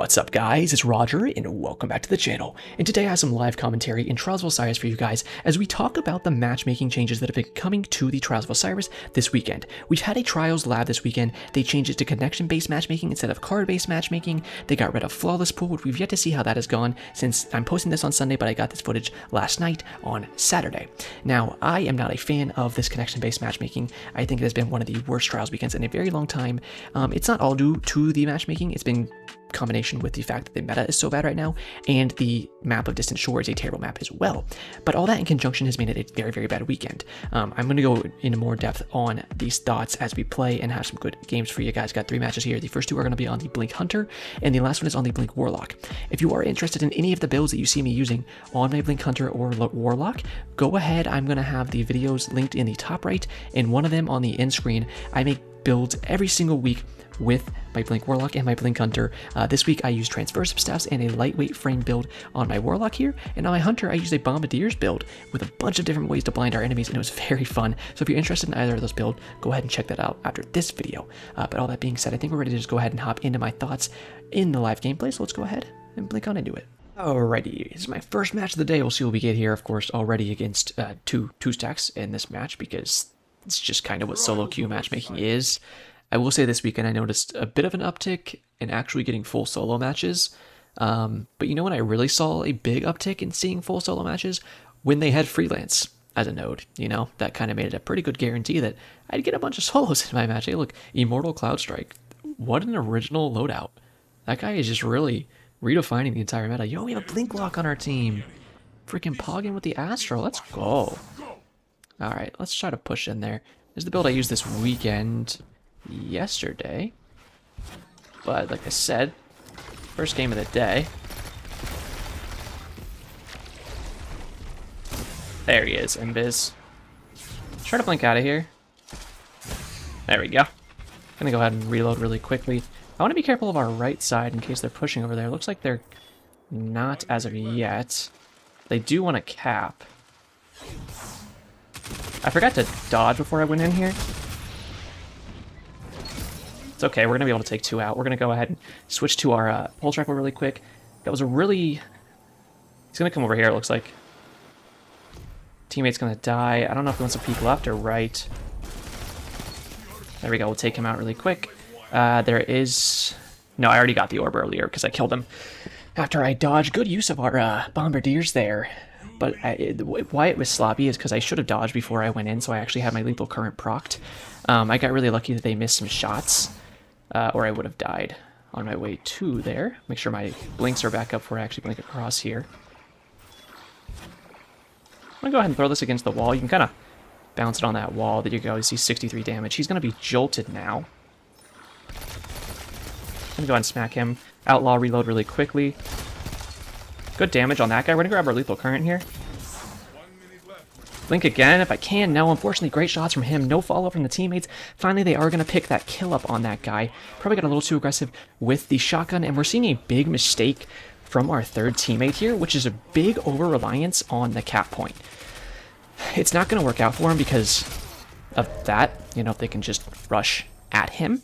What's up guys, it's Roger and welcome back to the channel. And today I have some live commentary in Trials of Osiris for you guys as we talk about the matchmaking changes that have been coming to the Trials of Osiris this weekend. We've had a Trials lab this weekend. They changed it to connection-based matchmaking instead of card-based matchmaking. They got rid of Flawless Pool, which we've yet to see how that has gone since I'm posting this on Sunday, but I got this footage last night on Saturday. Now, I am not a fan of this connection-based matchmaking. I think it has been one of the worst Trials weekends in a very long time. It's not all due to the matchmaking. It's been combination with the fact that the meta is so bad right now, and the map of Distant Shore is a terrible map as well. But all that in conjunction has made it a very, very bad weekend. I'm going to go into more depth on these thoughts as we play and have some good games for you guys. Got 3 matches here. The first 2 are going to be on the Blink Hunter, and the last one is on the Blink Warlock. If you are interested in any of the builds that you see me using on my Blink Hunter or Warlock, go ahead. I'm going to have the videos linked in the top right, and one of them on the end screen. I make builds every single week with my Blink Warlock and my Blink Hunter. This week I used Transversive Staffs and a lightweight frame build on my Warlock here, and on my Hunter I used a Bombardier's build with a bunch of different ways to blind our enemies, and it was very fun. So if you're interested in either of those builds, go ahead and check that out after this video. But all that being said, I think we're ready to just go ahead and hop into my thoughts in the live gameplay, so let's go ahead and blink on into it. Alrighty, this is my first match of the day. We'll see what we get here, of course, already against two stacks in this match, because it's just kind of what solo queue matchmaking is. I will say this weekend I noticed a bit of an uptick in actually getting full solo matches. But you know when I really saw a big uptick in seeing full solo matches? When they had freelance as a node. You know, that kind of made it a pretty good guarantee that I'd get a bunch of solos in my match. Hey look, Immortal Cloudstrike. What an original loadout. That guy is just really redefining the entire meta. Yo, we have a Blink Lock on our team. Freaking Poggin with the Astro. Let's go. Alright, let's try to push in there. This is the build I used this weekend. Yesterday, but like I said, first game of the day. There he is, Imbiz. Try to blink out of here. There we go. Gonna go ahead and reload really quickly. I want to be careful of our right side in case they're pushing over there. Looks like they're not as of yet. They do want to cap. I forgot to dodge before I went in here. It's okay, we're going to be able to take 2 out. We're going to go ahead and switch to our Pulse Rifle really quick. That was a really... He's going to come over here, it looks like. Teammate's going to die. I don't know if he wants to peek left or right. There we go, we'll take him out really quick. There is... No, I already got the orb earlier because I killed him after I dodged. Good use of our Bombardiers there. But why it was sloppy is because I should have dodged before I went in, so I actually had my Lethal Current procced. I got really lucky that they missed some shots, or I would have died on my way to there. Make sure my blinks are back up before I actually blink across here. I'm going to go ahead and throw this against the wall. You can kind of bounce it on that wall. There you go. You see 63 damage. He's going to be jolted now. I'm going to go ahead and smack him. Outlaw reload really quickly. Good damage on that guy. We're going to grab our Lethal Current here. Blink again if I can. No, unfortunately, great shots from him. No follow from the teammates. Finally, they are going to pick that kill up on that guy. Probably got a little too aggressive with the shotgun, and we're seeing a big mistake from our third teammate here, which is a big over-reliance on the cap point. It's not going to work out for him because of that. You know, if they can just rush at him.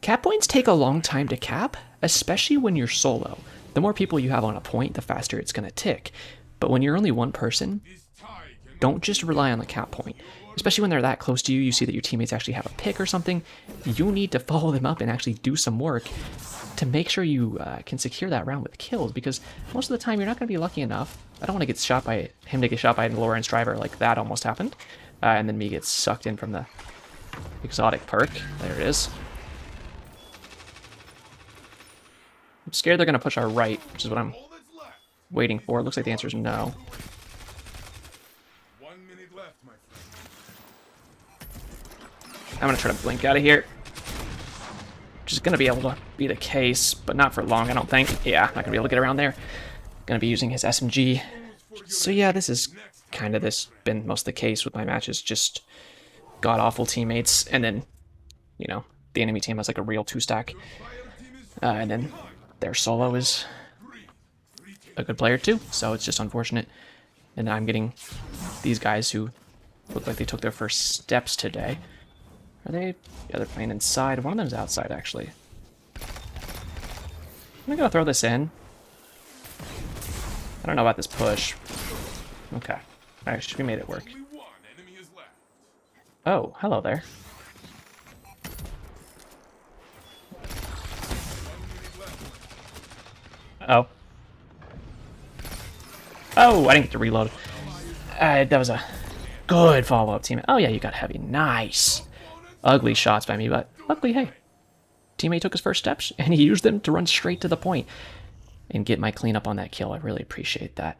Cap points take a long time to cap, especially when you're solo. The more people you have on a point, the faster it's going to tick. But when you're only one person, don't just rely on the cap point. Especially when they're that close to you, you see that your teammates actually have a pick or something. You need to follow them up and actually do some work to make sure you can secure that round with kills, because most of the time you're not going to be lucky enough. I don't want to get shot by him to get shot by an Lawrence Driver like that almost happened. And then me get sucked in from the exotic perk. There it is. I'm scared they're going to push our right, which is what I'm waiting for. It looks like the answer is no. I'm going to try to blink out of here. Which is going to be able to be the case, but not for long, I don't think. Yeah, not going to be able to get around there. Going to be using his SMG. So yeah, this is kind of been most of the case with my matches. Just god-awful teammates. And then, you know, the enemy team has like a real 2-stack. And then their solo is a good player too. So it's just unfortunate. And I'm getting these guys who look like they took their first steps today. Are they? Yeah, they're playing inside. One of them's outside, actually. gonna go throw this in. I don't know about this push. Okay. Alright, we made it work. Oh, hello there. Oh. Oh, I didn't get to reload. That was a good follow-up teammate. Oh yeah, you got heavy. Nice. Ugly shots by me, but luckily, hey. Teammate took his first steps, and he used them to run straight to the point and get my cleanup on that kill. I really appreciate that.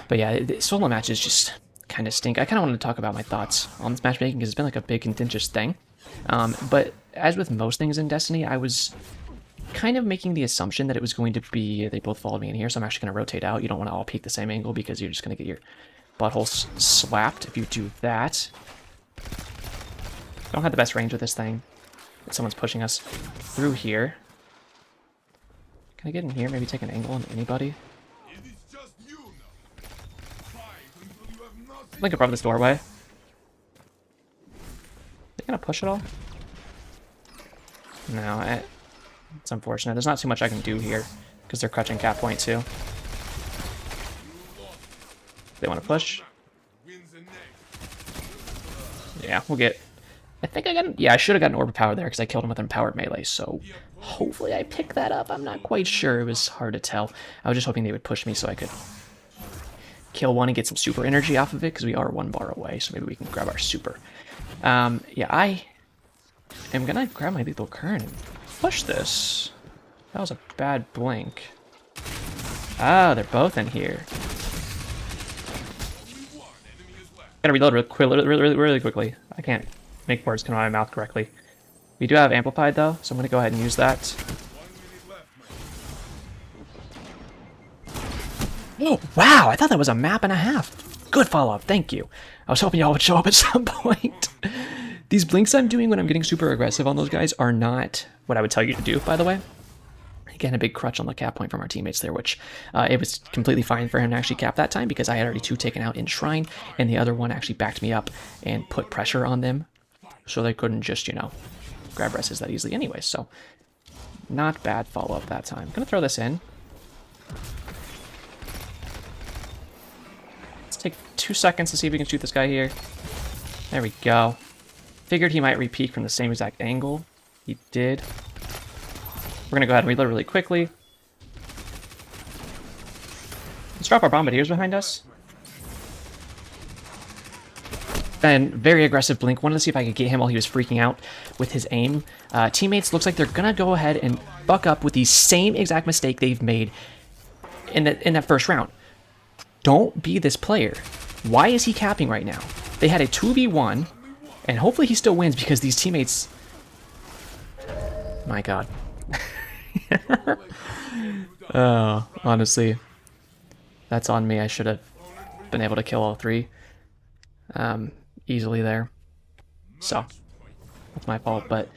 But yeah, the solo matches just kind of stink. I kind of wanted to talk about my thoughts on this matchmaking because it's been like a big contentious thing. But as with most things in Destiny, I was kind of making the assumption that it was going to be, they both followed me in here, so I'm actually going to rotate out. You don't want to all peek the same angle because you're just going to get your butthole slapped if you do that. Don't have the best range with this thing. Someone's pushing us through here. Can I get in here? Maybe take an angle on anybody? Link above this doorway. They gonna push it all? No, it's unfortunate. There's not too much I can do here because they're crutching cap point too. They want to push. Yeah, we'll get. I think I got. Yeah, I should have gotten overpowered there because I killed him with empowered melee. So hopefully I picked that up. I'm not quite sure. It was hard to tell. I was just hoping they would push me so I could kill one and get some super energy off of it because we are 1 bar away. So maybe we can grab our super. Yeah, I am gonna grab my lethal current and push this. That was a bad blink. Ah, they're both in here. Gotta reload really quickly. I can't make words come out of my mouth correctly. We do have amplified though, so I'm gonna go ahead and use that. Oh wow! I thought that was a map and a half. Good follow-up, thank you. I was hoping y'all would show up at some point. These blinks I'm doing when I'm getting super aggressive on those guys are not what I would tell you to do, by the way. Again, a big crutch on the cap point from our teammates there, which it was completely fine for him to actually cap that time because I had already 2 taken out in Shrine, and the other one actually backed me up and put pressure on them, so they couldn't just, you know, grab reses that easily anyway. So, not bad follow-up that time. I'm gonna throw this in. Let's take 2 seconds to see if we can shoot this guy here. There we go. Figured he might re-peek from the same exact angle. He did. We're gonna go ahead and reload really quickly. Let's drop our bombardiers behind us. And very aggressive blink. Wanted to see if I could get him while he was freaking out with his aim. Teammates looks like they're gonna go ahead and buck up with the same exact mistake they've made in that first round. Don't be this player. Why is he capping right now? They had a 2v1, and hopefully he still wins because these teammates. My God. Oh, honestly, that's on me. I should have been able to kill all 3 easily there. So, that's my fault, but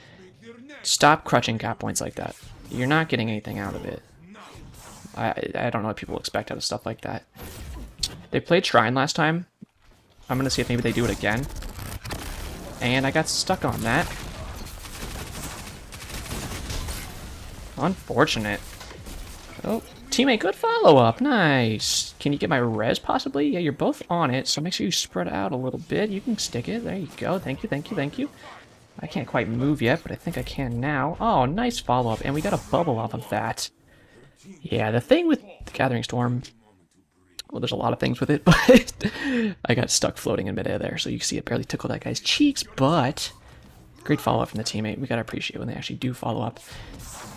stop crutching cap points like that. You're not getting anything out of it. I don't know what people expect out of stuff like that. They played Shrine last time. I'm going to see if maybe they do it again. And I got stuck on that. Unfortunate. Oh, teammate, good follow-up. Nice. Can you get my res, possibly? Yeah, you're both on it, so make sure you spread out a little bit. You can stick it. There you go. Thank you, thank you, thank you. I can't quite move yet, but I think I can now. Oh, nice follow-up, and we got a bubble off of that. Yeah, the thing with the Gathering Storm... Well, there's a lot of things with it, but I got stuck floating in midair there, so you can see it barely tickled that guy's cheeks, but... Great follow-up from the teammate. We gotta appreciate when they actually do follow up.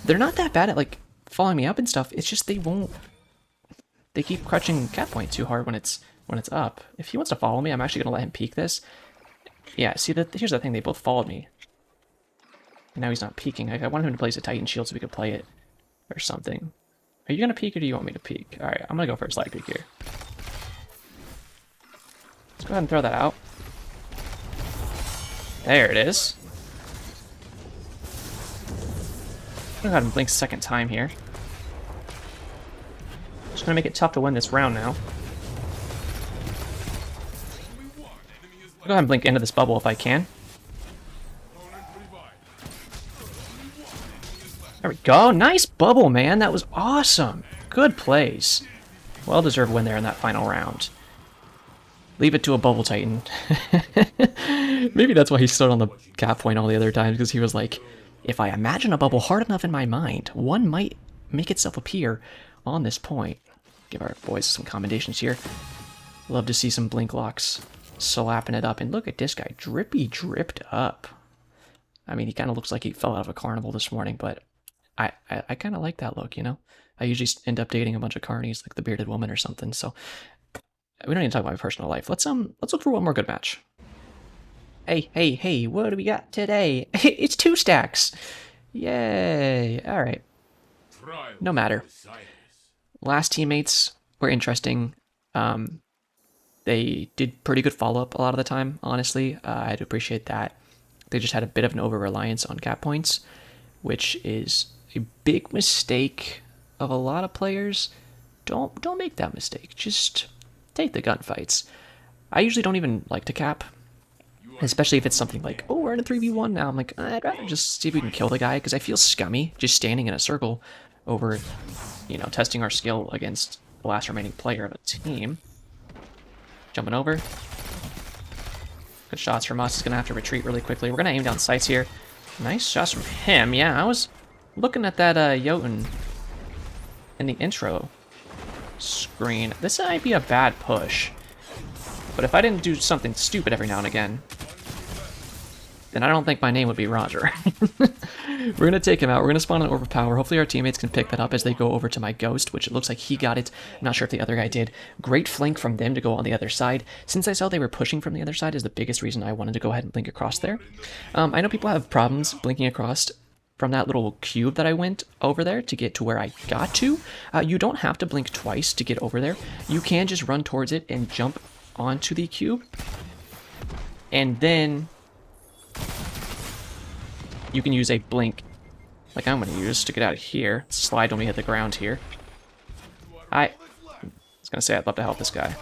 They're not that bad at, like, following me up and stuff. It's just they won't... They keep crutching cap point too hard when it's up. If he wants to follow me, I'm actually gonna let him peek this. Yeah, see, here's the thing. They both followed me. And now he's not peeking. I wanted him to place a Titan shield so we could play it or something. Are you gonna peek or do you want me to peek? Alright, I'm gonna go for a slide peek here. Let's go ahead and throw that out. There it is. I'm gonna go ahead and blink second time here. Just gonna make it tough to win this round now. I'll go ahead and blink into this bubble if I can. There There we go. Nice bubble, man. That was awesome. Good plays. Well-deserved win there in that final round. Leave it to a bubble titan. Maybe that's why he stood on the cap point all the other times, because he was like, if I imagine a bubble hard enough in my mind, one might make itself appear on this point. Give our boys some commendations here. Love to see some blink locks slapping it up. And look at this guy, drippy dripped up. I mean, he kind of looks like he fell out of a carnival this morning, but I kind of like that look, you know? I usually end up dating a bunch of carnies, like the bearded woman or something, so we don't need to talk about my personal life. Let's look for one more good match. Hey, what do we got today? It's 2 stacks! Yay! Alright. No matter. Last teammates were interesting. They did pretty good follow-up a lot of the time, honestly. I do appreciate that. They just had a bit of an over-reliance on cap points, which is a big mistake of a lot of players. Don't make that mistake. Just take the gunfights. I usually don't even like to cap, especially if it's something like, oh, we're in a 3v1 now. I'm like, I'd rather just see if we can kill the guy, because I feel scummy just standing in a circle over, you know, testing our skill against the last remaining player of a team. Jumping over. Good shots from us. He's going to have to retreat really quickly. We're going to aim down sights here. Nice shots from him. Yeah, I was looking at that Jotun in the intro screen. This might be a bad push. But if I didn't do something stupid every now and again, then I don't think my name would be Roger. We're going to take him out. We're going to spawn an Overpower. Hopefully our teammates can pick that up as they go over to my Ghost, which it looks like he got it. I'm not sure if the other guy did. Great flank from them to go on the other side. Since I saw they were pushing from the other side is the biggest reason I wanted to go ahead and blink across there. I know people have problems blinking across from that little cube that I went over there to get to where I got to. You don't have to blink twice to get over there. You can just run towards it and jump onto the cube. And then you can use a blink, like I'm going to use, to get out of here. Slide when we hit the ground here. I was going to say I'd love to help this guy.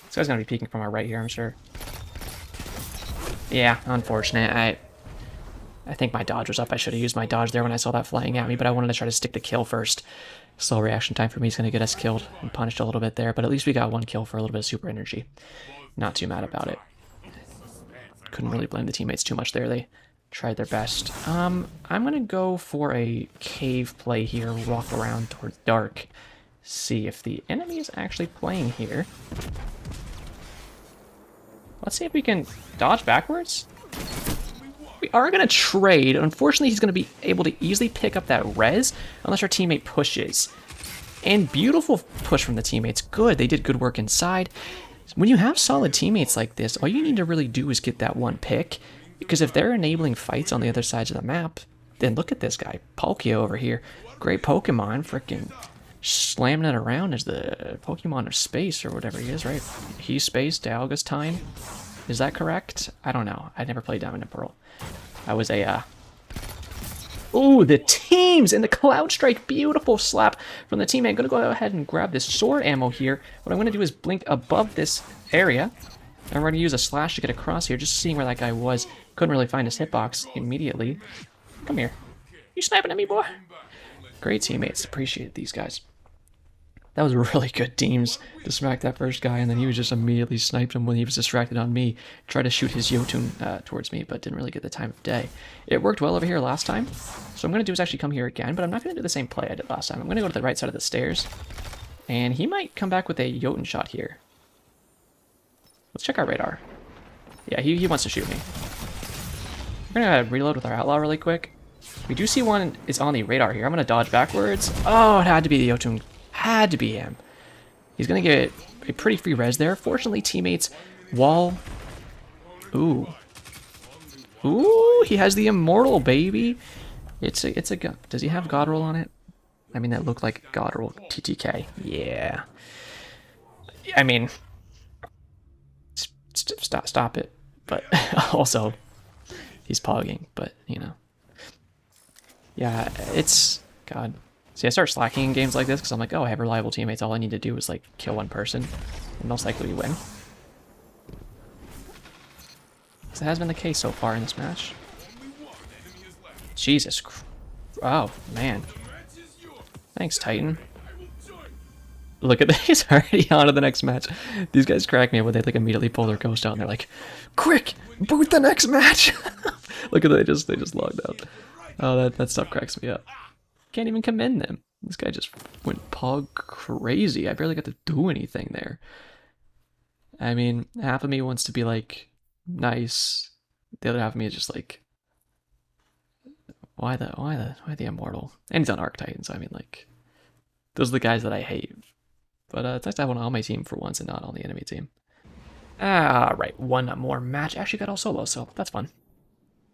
This guy's going to be peeking from our right here, I'm sure. Yeah, unfortunate. I think my dodge was up. I should have used my dodge there when I saw that flying at me, but I wanted to try to stick the kill first. Slow reaction time for me is going to get us killed and punished a little bit there, but at least we got 1 kill for a little bit of super energy. Not too mad about it. Couldn't really blame the teammates too much there. They tried their best. I'm going to go for a cave play here, walk around towards dark, see if the enemy is actually playing here. Let's see if we can dodge backwards. We are going to trade. Unfortunately, he's going to be able to easily pick up that res unless our teammate pushes. And beautiful push from the teammates. Good. They did good work inside. When you have solid teammates like this, all you need to really do is get that 1 pick. Because if they're enabling fights on the other sides of the map, then look at this guy, Palkia over here. Great Pokemon, freaking slamming it around as the Pokemon of space or whatever he is, right? He's space, Dialga's time. Is that correct? I don't know. I never played Diamond and Pearl. I was a, Ooh, the teams and the Cloud Strike. Beautiful slap from the teammate. I'm going to go ahead and grab this sword ammo here. What I'm going to do is blink above this area. And we're going to use a slash to get across here, just seeing where that guy was. Couldn't really find his hitbox immediately. Come here. You sniping at me, boy? Great teammates. Appreciate these guys. That was really good teams to smack that first guy, and then he was just immediately sniped him when he was distracted on me. Tried to shoot his Jotun towards me, but didn't really get the time of day. It worked well over here last time, so I'm going to do is actually come here again, but I'm not going to do the same play I did last time. I'm going to go to the right side of the stairs, and he might come back with a Jotun shot here. Let's check our radar. Yeah, he wants to shoot me. We're going to reload with our Outlaw really quick. We do see one is on the radar here. I'm going to dodge backwards. Oh, it had to be the Jotun. Had to be him. He's going to get a pretty free res there. Fortunately, teammates wall. Ooh. Ooh, he has the Immortal, baby. It's a does he have God Roll on it? I mean, that looked like God Roll TTK. Yeah. I mean, stop it. But also, he's pogging, but, you know. Yeah, it's... God. See, I start slacking in games like this because I'm like, oh, I have reliable teammates. All I need to do is, like, kill 1 person. And most likely we win. This has been the case so far in this match. Jesus Christ. Oh, man. Thanks, Titan. Look at this. He's already on to the next match. These guys crack me up when they like immediately pull their ghost out and they're like, quick, boot the next match. Look at that, they just logged out. Oh, that stuff cracks me up. Can't even commend them. This guy just went pog crazy. I barely got to do anything there. I mean, half of me wants to be like nice. The other half of me is just like, why the immortal? And he's on Archetype, so I mean, like, those are the guys that I hate. But it's nice to have one on my team for once and not on the enemy team. Right, one more match. Actually got all solo, so that's fun.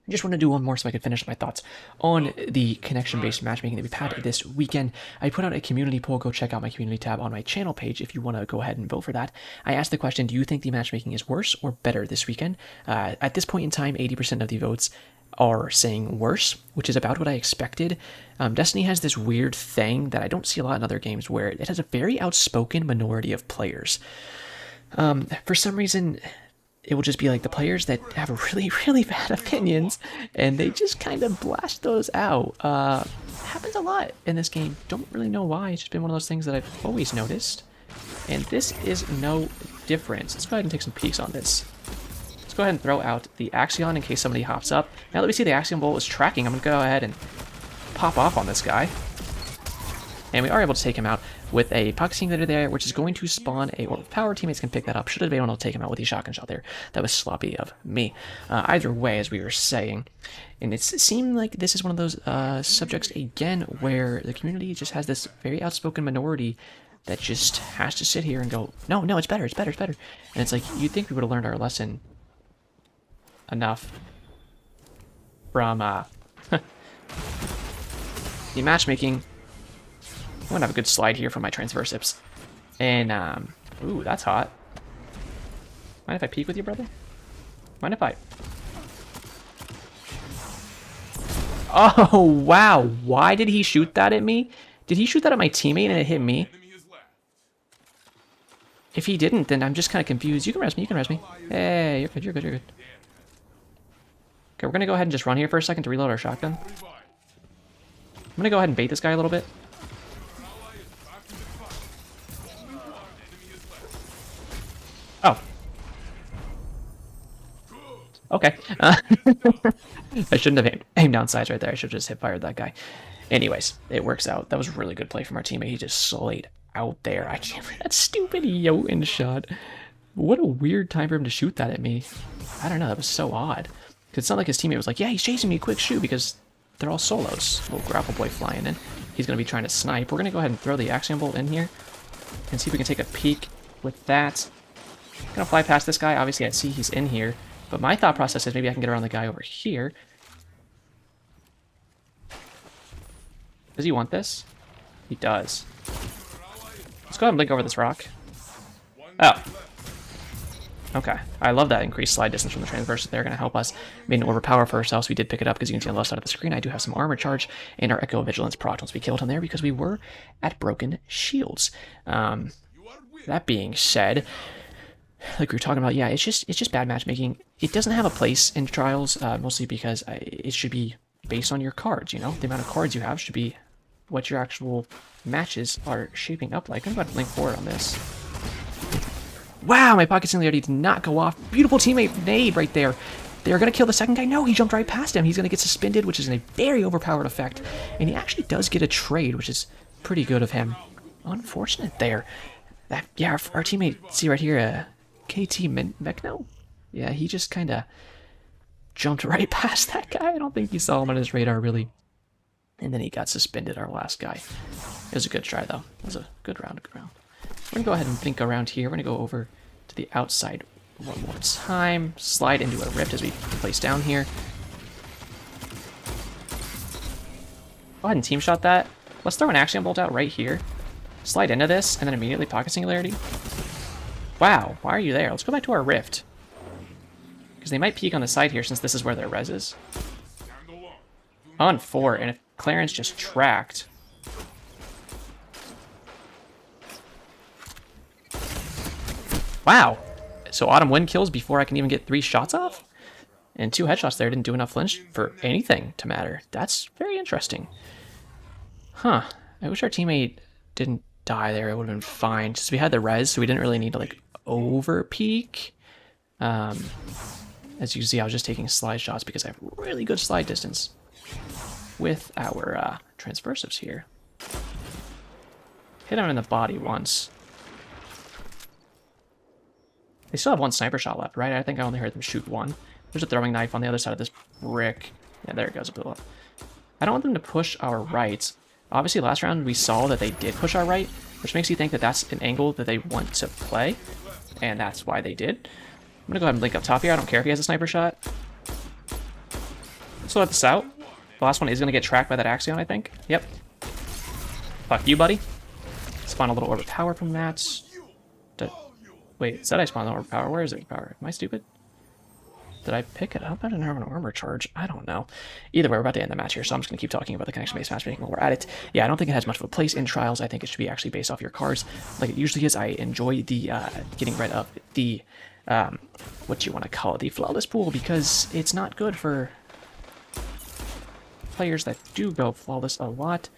I just want to do one more so I can finish my thoughts on the connection-based matchmaking that we've had this weekend. I put out a community poll. Go check out my community tab on my channel page if you want to go ahead and vote for that. I asked the question, do you think the matchmaking is worse or better this weekend? At this point in time, 80% of the votes are saying worse, which is about what I expected. Destiny has this weird thing that I don't see a lot in other games where it has a very outspoken minority of players. For some reason, it will just be like the players that have really, really bad opinions, and they just kind of blast those out. Happens a lot in this game. Don't really know why. It's just been one of those things that I've always noticed. And this is no different. Let's go ahead and take some peeks on this. Let's go ahead and throw out the Axion in case somebody hops up. Now that we see the Axion Bolt is tracking, I'm going to go ahead and pop off on this guy. And we are able to take him out with a Pocket Simulator there, which is going to spawn a Orb of Power. Teammates can pick that up. Should have been able to take him out with the shotgun shot there. That was sloppy of me. Either way, as we were saying, and it seemed like this is one of those subjects, again, where the community just has this very outspoken minority that just has to sit here and go, no, it's better, it's better, it's better. And it's like, you'd think we would have learned our lesson enough from the matchmaking. I'm gonna have a good slide here from my transversips. And, ooh, that's hot. Mind if I peek with you, brother? Mind if I... Oh, wow. Why did he shoot that at me? Did he shoot that at my teammate and it hit me? If he didn't, then I'm just kind of confused. You can res me, you can res me. Hey, you're good, you're good, you're good. Okay, we're gonna go ahead and just run here for a second to reload our shotgun. I'm gonna go ahead and bait this guy a little bit. Oh. Okay. I shouldn't have aimed down sights right there. I should have just hip fired that guy. Anyways, it works out. That was a really good play from our teammate. He just slayed out there. I can't remember that stupid Jotun shot. What a weird time for him to shoot that at me. I don't know. That was so odd. Because it's not like his teammate was like, yeah, he's chasing me. Quick shoot, because they're all solos. Little grapple boy flying in. He's going to be trying to snipe. We're going to go ahead and throw the Axiom Bolt in here and see if we can take a peek with that. Gonna fly past this guy. Obviously, I see he's in here, but my thought process is maybe I can get around the guy over here. Does he want this? He does. Let's go ahead and blink over this rock. Oh. Okay. I love that increased slide distance from the transverse. They're going to help us. Made an overpower for ourselves. We did pick it up because you can see on the left side of the screen. I do have some armor charge and our Echo Vigilance proc once we killed him there because we were at broken shields. That being said, like we were talking about, yeah, it's just bad matchmaking. It doesn't have a place in Trials, mostly because it should be based on your cards, you know? The amount of cards you have should be what your actual matches are shaping up like. I'm about to link forward on this. Wow, my Pocket Singularity did not go off. Beautiful teammate nade right there. They're going to kill the second guy. No, he jumped right past him. He's going to get suspended, which is a very overpowered effect. And he actually does get a trade, which is pretty good of him. Unfortunate there. Yeah, our teammate, see right here, KT Mechno? Yeah, he just kind of jumped right past that guy. I don't think he saw him on his radar, really. And then he got suspended, our last guy. It was a good try, though. It was a good round, We're going to go ahead and think around here. We're going to go over to the outside one more time. Slide into a rift as we place down here. Go ahead and team shot that. Let's throw an Axiom Bolt out right here. Slide into this, and then immediately Pocket Singularity. Wow, why are you there? Let's go back to our rift. Because they might peek on the side here since this is where their res is. On 4, and if Clarence just tracked... Wow! So Autumn Wind kills before I can even get 3 shots off? And 2 headshots there didn't do enough flinch for anything to matter. That's very interesting. Huh. I wish our teammate didn't die there. It would have been fine. Just we had the res, so we didn't really need to like over peek. As you can see, I was just taking slide shots because I have really good slide distance with our transversives here. Hit him in the body once. They still have 1 sniper shot left, right? I think I only heard them shoot 1. There's a throwing knife on the other side of this brick. Yeah, there it goes. I don't want them to push our right. Obviously, last round we saw that they did push our right, which makes you think that that's an angle that they want to play, and that's why they did. I'm gonna go ahead and link up top here. I don't care if he has a sniper shot. So let this out. The last one is gonna get tracked by that Axion, I think. Yep. Fuck you, buddy. Spawn a little orb of power from that. Wait, said I spawned the orb of power. Where is it? Power? Am I stupid? Did I pick it up? I didn't have an armor charge. I don't know. Either way, we're about to end the match here, so I'm just going to keep talking about the connection-based matchmaking while we're at it. Yeah, I don't think it has much of a place in Trials. I think it should be actually based off your cards, like it usually is. I enjoy the getting rid of the, what you want to call it, the flawless pool, because it's not good for players that do go flawless a lot.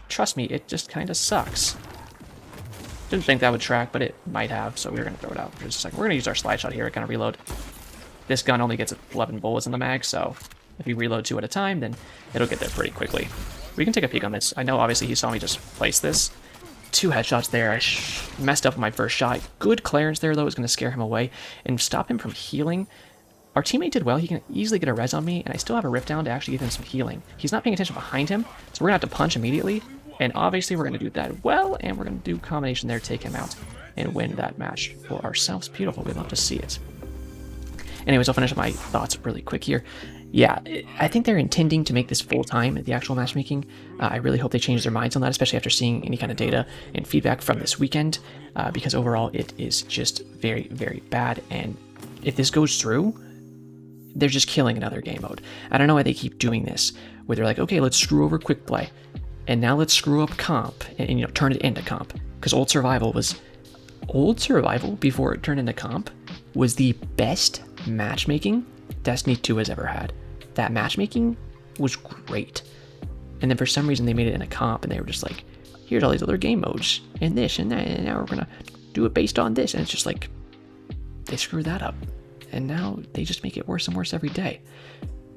Trust me, it just kind of sucks. Didn't think that would track, but it might have, so we're going to throw it out for just a second. We're going to use our slide shot here to kind of reload. This gun only gets 11 bullets in the mag, so if you reload 2 at a time, then it'll get there pretty quickly. We can take a peek on this. I know, obviously, he saw me just place this. 2 headshots there. I messed up with my first shot. Good clearance there, though, is going to scare him away and stop him from healing. Our teammate did well. He can easily get a res on me, and I still have a rift down to actually give him some healing. He's not paying attention behind him, so we're going to have to punch immediately. And obviously, we're going to do that well, and we're going to do combination there, take him out, and win that match for ourselves. Beautiful. We'd love to see it. Anyways, I'll finish up my thoughts really quick here. Yeah, I think they're intending to make this full-time, the actual matchmaking. I really hope they change their minds on that, especially after seeing any kind of data and feedback from this weekend, because overall it is just very, very bad. And if this goes through, they're just killing another game mode. I don't know why they keep doing this, where they're like, okay, let's screw over quick play, and now let's screw up comp, and you know, turn it into comp. Because old survival before it turned into comp was the best matchmaking Destiny 2 has ever had. That matchmaking was great. And then for some reason they made it in a comp, and they were just like, here's all these other game modes, and this and that, and now we're gonna do it based on this. And it's just like, they screwed that up. And now they just make it worse and worse every day.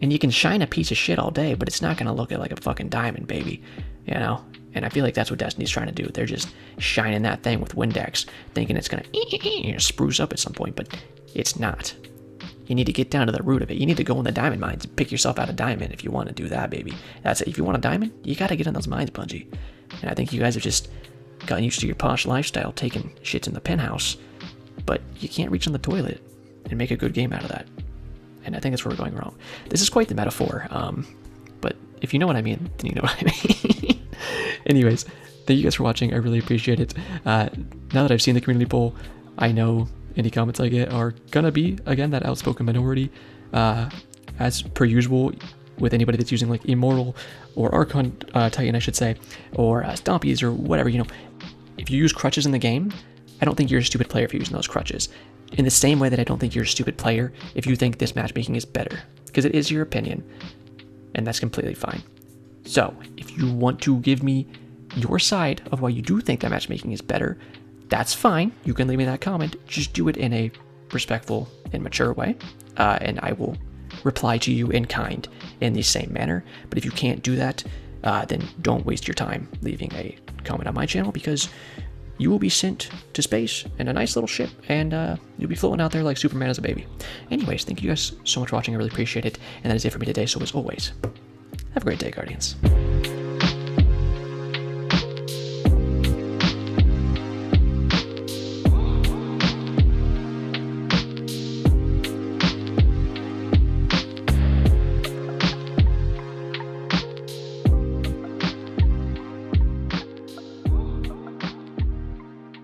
And you can shine a piece of shit all day, but it's not gonna look like a fucking diamond, baby. You know? And I feel like that's what Destiny's trying to do. They're just shining that thing with Windex, thinking it's gonna spruce up at some point, but it's not. You need to get down to the root of it. You need to go in the diamond mines and pick yourself out a diamond if you want to do that, baby. That's it. If you want a diamond, you gotta get in those mines, Bungie. And I think you guys have just gotten used to your posh lifestyle, taking shits in the penthouse, but you can't reach in the toilet and make a good game out of that. And I think that's where we're going wrong. This is quite the metaphor, but if you know what I mean, then you know what I mean. Anyways, thank you guys for watching. I really appreciate it. Now that I've seen the community poll, I know any comments I get are gonna be, again, that outspoken minority. As per usual, with anybody that's using like Immortal or Archon Titan, I should say, or Stompies or whatever, you know, if you use crutches in the game, I don't think you're a stupid player if you're using those crutches. In the same way that I don't think you're a stupid player if you think this matchmaking is better, because it is your opinion, and that's completely fine. So, if you want to give me your side of why you do think that matchmaking is better, that's fine. You can leave me that comment. Just do it in a respectful and mature way, and I will reply to you in kind in the same manner. But if you can't do that, then don't waste your time leaving a comment on my channel, because you will be sent to space in a nice little ship, and you'll be floating out there like Superman as a baby. Anyways, thank you guys so much for watching. I really appreciate it. And that is it for me today. So as always, have a great day, Guardians.